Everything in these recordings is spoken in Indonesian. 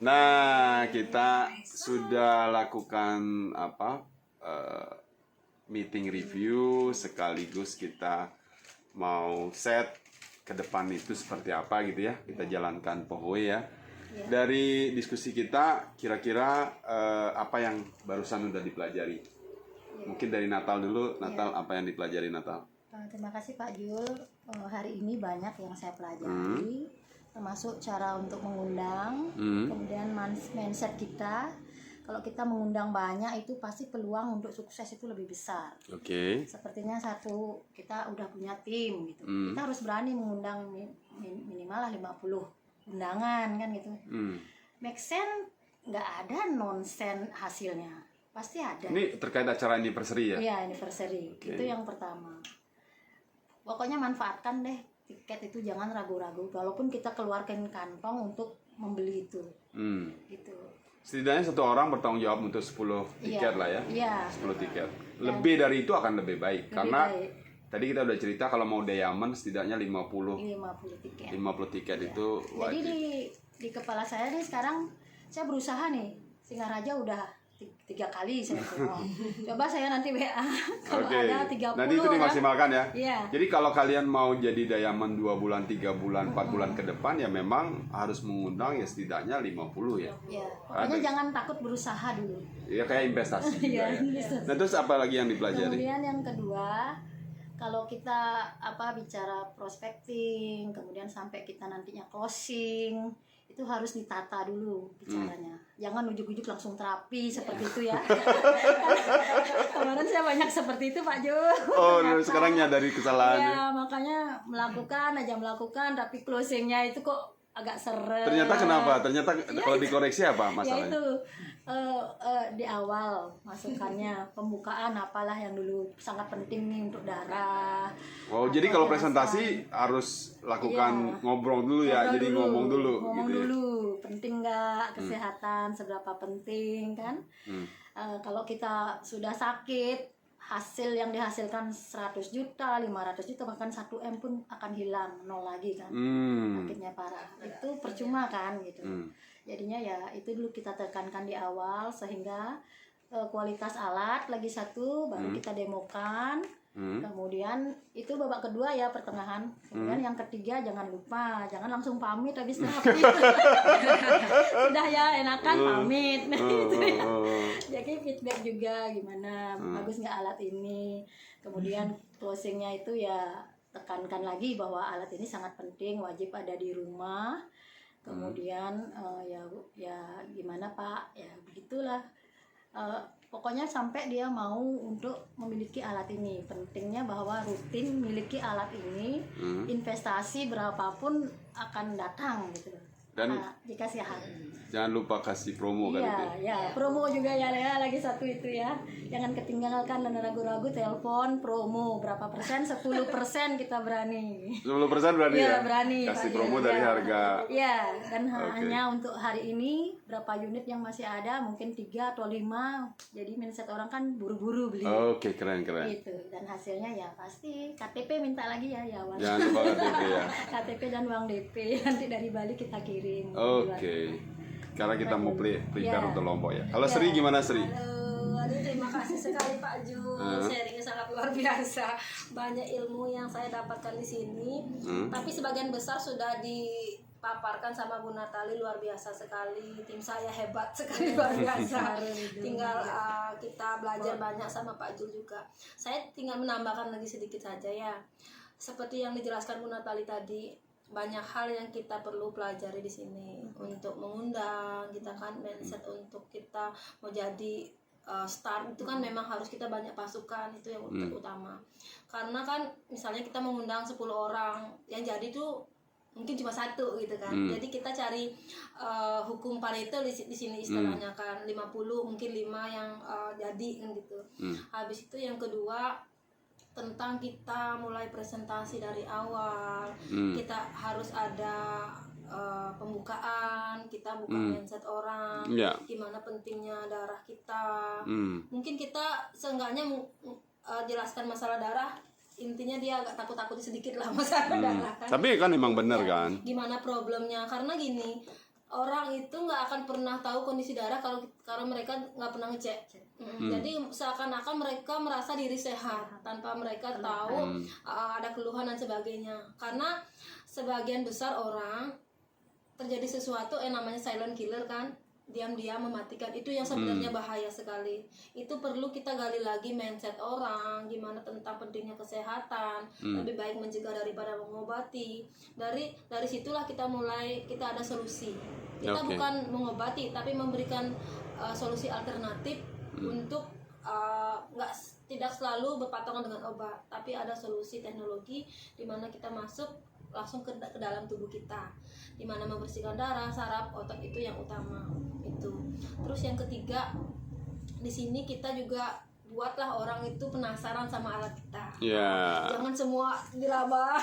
Nah, kita sudah lakukan meeting review sekaligus kita mau set ke depan itu seperti apa gitu ya. Kita jalankan Pohwe ya. Dari diskusi kita kira-kira apa yang barusan udah dipelajari? Mungkin dari Natal dulu, Natal apa yang dipelajari Natal? Terima kasih Pak Jul. Hari ini banyak yang saya pelajari, termasuk cara untuk mengundang, kemudian mindset kita. Kalau kita mengundang banyak itu pasti peluang untuk sukses itu lebih besar. Oke. Sepertinya satu, kita udah punya tim gitu. Kita harus berani mengundang minimal lah 50 undangan kan gitu. Make sense, nggak ada nonsense hasilnya. Pasti ada. Ini terkait acara anniversary ya? Iya, anniversary. Itu yang pertama. Pokoknya manfaatkan deh tiket itu, jangan ragu-ragu. Walaupun kita keluarkan kantong untuk membeli itu. Gitu. Setidaknya satu orang bertanggung jawab untuk 10 tiket lah ya. Iya. 10 tiket. Lebih dari itu akan lebih baik. Karena baik. tadi kita udah cerita kalau mau diamond setidaknya 50 tiket. 50 tiket itu Jadi wajib. di kepala saya nih sekarang saya berusaha nih. Singaraja udah 3 kali saya ngomong. Coba saya nanti WA kalau Oke. ada 30. Nanti itu dimaksimalkan ya. Iya. Jadi kalau kalian mau jadi diamond 2 bulan, 3 bulan, 4 bulan ke depan ya memang harus mengundang ya setidaknya 50 ya. Iya. Pokoknya jangan takut berusaha dulu. Ya kayak investasi juga Iya, ya. investasi. Nah, terus apa lagi yang dipelajari? Kemudian yang kedua, kalau kita bicara prospecting, kemudian sampai kita nantinya closing, itu harus ditata dulu bicaranya. Jangan ujuk-ujuk langsung terapi seperti itu ya. Kemarin saya banyak seperti itu Pak Jo. Oh, sekarang nyadari kesalahannya. Ya, makanya melakukan, tapi closingnya itu kok agak seret. Ternyata kenapa? Ternyata kalau dikoreksi apa Ya masalahnya? itu di awal masukannya pembukaan apalah yang dulu sangat penting nih untuk darah. Oh, jadi kalau presentasi harus lakukan ngobrol dulu ya. Jadi ngomong dulu Ngomong gitu ya. dulu, penting nggak kesehatan, seberapa penting kan? Kalau kita sudah sakit, hasil yang dihasilkan 100 juta, 500 juta, bahkan 1 M pun akan hilang, nol lagi kan. Sakitnya parah. Itu percuma kan gitu. Jadinya ya itu dulu kita tekankan di awal sehingga kualitas alat lagi satu baru kita demokan. Kemudian itu babak kedua ya pertengahan. Kemudian yang ketiga jangan lupa, jangan langsung pamit habis terapi. Sudah ya enakan pamit. Gitu ya. Jadi feedback juga gimana, bagus nggak alat ini. Kemudian closingnya itu ya tekankan lagi bahwa alat ini sangat penting, wajib ada di rumah. Kemudian ya gimana Pak, ya begitulah. Pokoknya sampai dia mau untuk memiliki alat ini. Pentingnya bahwa rutin miliki alat ini, investasi berapapun akan datang gitu. Dan jika sehat. jangan lupa kasih promo kan itu. Ya, promo juga ya lagi satu itu ya. Jangan ketinggalkan dan ragu-ragu, telepon promo berapa persen, 10% kita berani. 10% berani ya? Berani. Kasih Pak, promo dari harga. Ya, dan hanya untuk hari ini berapa unit yang masih ada, mungkin 3 atau 5. Jadi mindset orang kan buru-buru beli. Oke, keren. Gitu. Dan hasilnya ya pasti KTP minta lagi ya Wan. Jangan lupa KTP ya. KTP dan uang DP nanti dari Bali kita kirim. Oke. Karena kita mau prepare Ya. untuk Lombok ya. Kalau Sri gimana Sri? Aduh, terima kasih sekali Pak Ju. Sharingnya sangat luar biasa. Banyak ilmu yang saya dapatkan di sini. Tapi sebagian besar sudah dipaparkan sama Bu Natali, luar biasa sekali. Tim saya hebat sekali, luar biasa. Tinggal kita belajar banyak sama Pak Jul juga. Saya tinggal menambahkan lagi sedikit saja ya. Seperti yang dijelaskan Bu Natali tadi, banyak hal yang kita perlu pelajari di sini untuk mengundang kita kan, mindset untuk kita mau jadi start itu kan memang harus kita banyak pasukan, itu yang utama. Karena kan misalnya kita mengundang 10 orang, yang jadi tuh mungkin cuma 1 gitu kan. Jadi kita cari hukum Pareto di sini istilahnya kan, 50 mungkin 5 yang jadi kan gitu. Habis itu yang kedua tentang kita mulai presentasi dari awal, kita harus ada pembukaan, kita buka mindset orang, gimana pentingnya darah kita. Mungkin kita seenggaknya jelaskan masalah darah, intinya dia agak takut-takut sedikit lah masalah darah kan. Tapi kan emang benar kan. Gimana problemnya, karena gini, orang itu nggak akan pernah tahu kondisi darah kalau mereka nggak pernah ngecek. Jadi seakan-akan mereka merasa diri sehat tanpa mereka tahu ada keluhan dan sebagainya. Karena sebagian besar orang terjadi sesuatu namanya silent killer kan, diam-diam mematikan, itu yang sebenarnya bahaya sekali. Itu perlu kita gali lagi mindset orang gimana tentang pentingnya kesehatan. Lebih baik mencegah daripada mengobati. Dari situlah kita ada solusi. Kita bukan mengobati tapi memberikan solusi alternatif untuk tidak selalu berpatongan dengan obat, tapi ada solusi teknologi di mana kita masuk langsung ke dalam tubuh kita, di mana membersihkan darah, saraf, otot itu yang utama itu. Terus yang ketiga, di sini kita juga buatlah orang itu penasaran sama alat kita. Jangan semua diraba,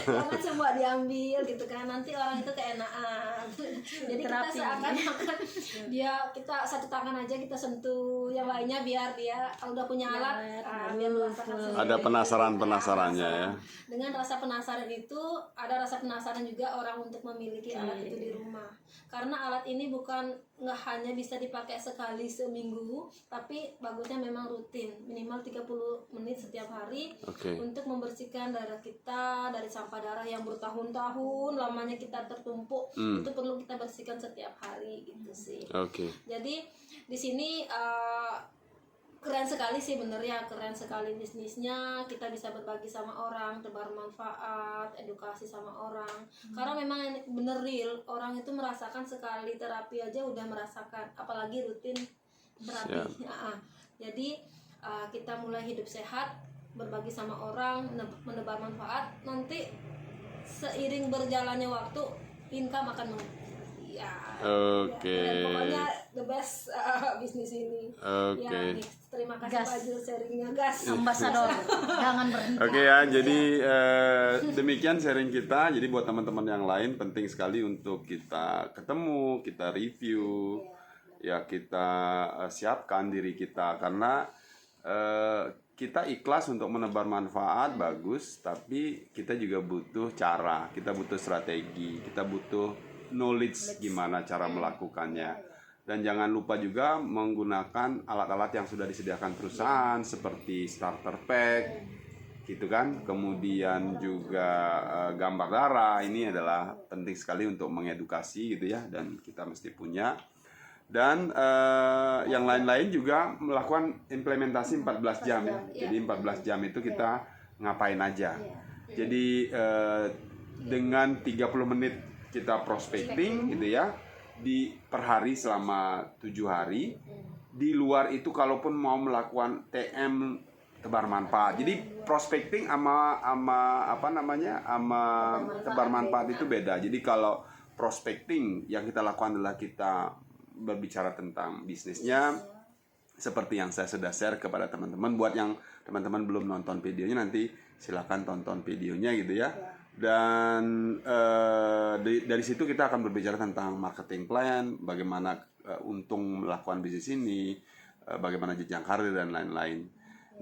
jangan semua diambil gitu kan, nanti orang itu keenaan. Jadi kita seakan-akan kita satu tangan aja kita sentuh, yang lainnya biar dia kalau udah punya alat biar merasakan sendiri. Ada penasarannya ya. Dengan rasa penasaran itu ada rasa penasaran juga orang untuk memiliki alat itu di rumah. Karena alat ini nggak hanya bisa dipakai sekali seminggu, tapi bagusnya memang rutin, minimal 30 menit setiap hari untuk membersihkan darah kita dari sampah darah yang bertahun-tahun lamanya kita tertumpuk. Itu perlu kita bersihkan setiap hari gitu sih. Jadi di sini keren sekali sih bener ya, keren sekali bisnisnya. Kita bisa berbagi sama orang, tebar manfaat, edukasi sama orang. Karena memang bener real, orang itu merasakan sekali terapi aja udah merasakan, apalagi rutin terapi. Jadi kita mulai hidup sehat, berbagi sama orang, menebar manfaat. Nanti seiring berjalannya waktu, income akan pokoknya the best bisnis ini. Terima kasih Pak Jules sharingnya, gas. Ambasador, jangan berhenti. Ya, jadi demikian sharing kita. Jadi buat teman-teman yang lain penting sekali untuk kita ketemu, kita review, ya kita siapkan diri kita, karena kita ikhlas untuk menebar manfaat bagus, tapi kita juga butuh cara, kita butuh strategi, kita butuh knowledge gimana cara melakukannya. Dan jangan lupa juga menggunakan alat-alat yang sudah disediakan perusahaan seperti starter pack gitu kan. Kemudian juga gambar darah, ini adalah penting sekali untuk mengedukasi gitu ya, dan kita mesti punya. Dan yang lain-lain juga melakukan implementasi 14 jam ya. Jadi 14 jam itu kita ngapain aja. Jadi dengan 30 menit kita prospecting gitu ya, per hari selama 7 hari. Di luar itu kalaupun mau melakukan TM tebar manfaat. Jadi prospecting sama tebar manfaat itu beda. Jadi kalau prospecting yang kita lakukan adalah kita berbicara tentang bisnisnya, seperti yang saya sudah share kepada teman-teman. Buat yang teman-teman belum nonton videonya, nanti silakan tonton videonya gitu ya. Dan dari situ kita akan berbicara tentang marketing plan, bagaimana untung melakukan bisnis ini, bagaimana jenjang karir dan lain-lain.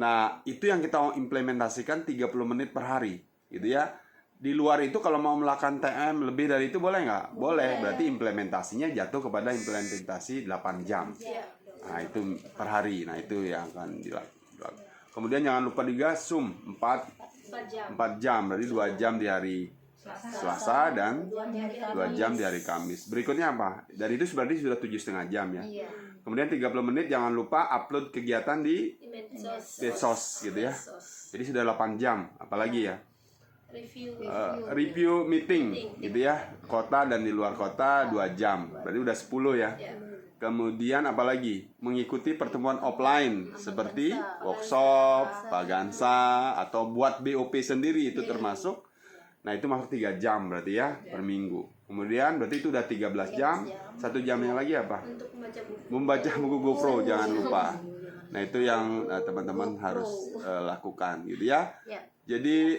Nah, itu yang kita mau implementasikan 30 menit per hari gitu ya. Di luar itu kalau mau melakukan TM lebih dari itu boleh nggak? Boleh. Berarti implementasinya jatuh kepada implementasi 8 jam. Nah, itu per hari. Nah, itu yang akan dilakukan. Kemudian jangan lupa juga Zoom 4 jam. Berarti 2 jam di hari Selasa dan 2 jam di hari Kamis. Berikutnya apa? Dari itu berarti sudah 7,5 jam ya. Kemudian 30 menit jangan lupa upload kegiatan di medsos gitu ya. Jadi sudah 8 jam. Apalagi ya? Review meeting gitu ya, kota dan di luar kota 2 jam, berarti udah 10 ya. Kemudian apalagi mengikuti pertemuan offline seperti workshop, pagansa, atau buat BOP sendiri itu termasuk. Nah itu masuk 3 jam berarti ya per minggu. Kemudian berarti itu udah 13 jam. 1 jamnya lagi apa? Membaca buku GoPro, jangan lupa. Nah itu yang teman-teman harus lakukan gitu ya. Jadi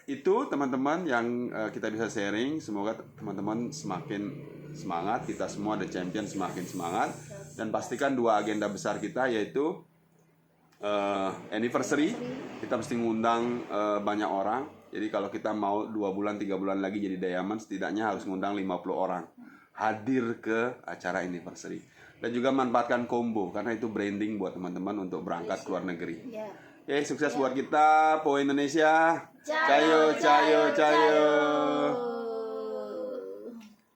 itu teman-teman yang kita bisa sharing. Semoga teman-teman semakin semangat, kita semua The Champion semakin semangat. Dan pastikan 2 agenda besar kita, yaitu anniversary. Kita mesti ngundang banyak orang. Jadi kalau kita mau 2 bulan 3 bulan lagi jadi diamond, setidaknya harus ngundang 50 orang hadir ke acara anniversary. Dan juga manfaatkan combo karena itu branding buat teman-teman untuk berangkat ke luar negeri. Ya. Oke, sukses buat kita, Po Indonesia. Cayo, cayo, cayo.